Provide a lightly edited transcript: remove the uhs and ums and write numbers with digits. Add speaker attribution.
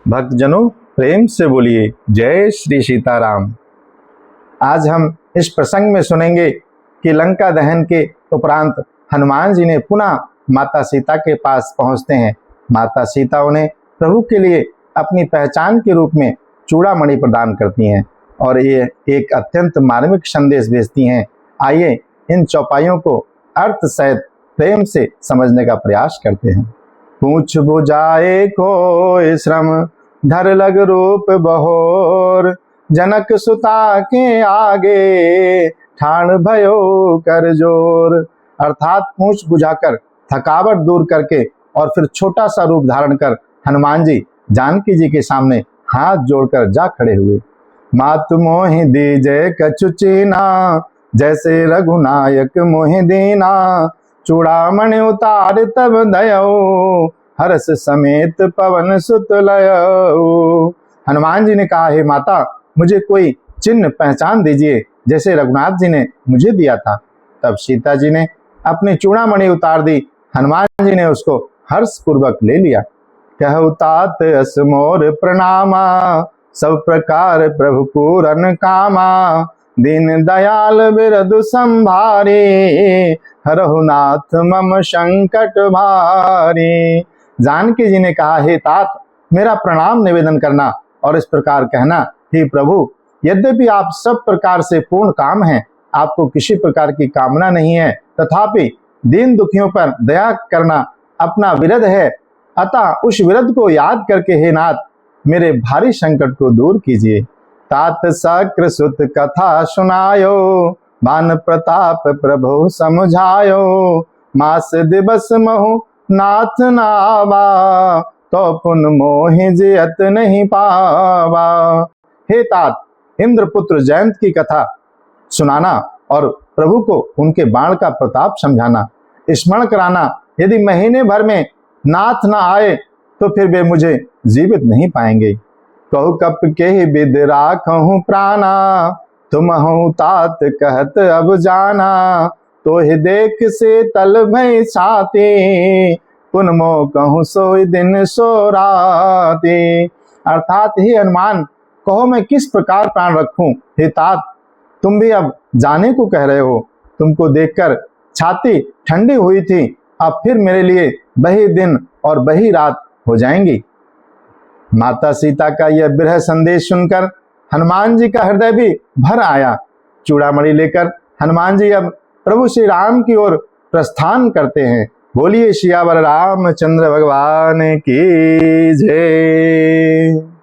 Speaker 1: भक्तजनों प्रेम से बोलिए जय श्री सीताराम। आज हम इस प्रसंग में सुनेंगे कि लंका दहन के उपरांत हनुमान जी ने पुनः माता सीता के पास पहुंचते हैं। माता सीता उन्हें प्रभु के लिए अपनी पहचान के रूप में चूड़ामणि प्रदान करती हैं और ये एक अत्यंत मार्मिक संदेश भेजती हैं। आइए इन चौपाइयों को अर्थ सहित प्रेम से समझने का प्रयास करते हैं। पूछ बुझाए को श्रम धर लग रूप बहोर, जनक सुता के आगे ठाण भयो कर जोर। अर्थात पूछ बुझाकर थकावट दूर करके और फिर छोटा सा रूप धारण कर हनुमान जी जानकी जी के सामने हाथ जोड़कर जा खड़े हुए। मात मोहि दीजय कछु चीना, जैसे रघुनायक मोहि दीना। चूड़ामणि उतार तब दयो, हर्ष समेत पवन सुत लयो। हनुमान जी ने कहा, हे माता मुझे कोई चिन्ह पहचान दीजिए जैसे रघुनाथ जी ने मुझे दिया था। तब सीता जी ने अपनी चूड़ामणि उतार दी। हनुमान जी ने उसको हर्ष पूर्वक ले लिया। कहु तात अस मोर प्रणामा, सब प्रकार प्रभु पूरन कामा। दीन दयाल बिरदु संभारे, हरहु नाथ मम संकट भारी। जानकी जी ने कहा, हे तात मेरा प्रणाम निवेदन करना और इस प्रकार कहना, हे प्रभु यद्यपि आप सब प्रकार से पूर्ण काम हैं, आपको किसी प्रकार की कामना नहीं है, तथापि दीन दुखियों पर दया करना अपना विरध है। अतः उस विरध को याद करके हे नाथ मेरे भारी संकट को दूर कीजिए। तात सक्र सुत कथा सुनायो, भान प्रताप प्रभु समझायो। मास दिवस महु नाथ नावा, तो पुन मोहि जियत नहीं पावा। हे तात इंद्रपुत्र जयंत की कथा सुनाना और प्रभु को उनके बाण का प्रताप समझाना, स्मरण कराना। यदि महीने भर में नाथ ना आए तो फिर वे मुझे जीवित नहीं पाएंगे। कहु कप के विद राखहु प्राणा, तुम हूँ तात कहत अब जाना। तो ही देख से तल भई छाती, पुन मो कहूँ सोई दिन सो राती। अर्थात ही हनुमान कहो मैं किस प्रकार प्राण रखूं। हे तात तुम भी अब जाने को कह रहे हो। तुमको देखकर छाती ठंडी हुई थी, अब फिर मेरे लिए वही दिन और वही रात हो जाएंगी। माता सीता का यह विरह संदेश सुनकर हनुमान जी का हृदय भी भर आया। चूड़ामणि लेकर हनुमान जी अब प्रभु श्री राम की ओर प्रस्थान करते हैं। बोलिए सियावर रामचंद्र भगवान की जय।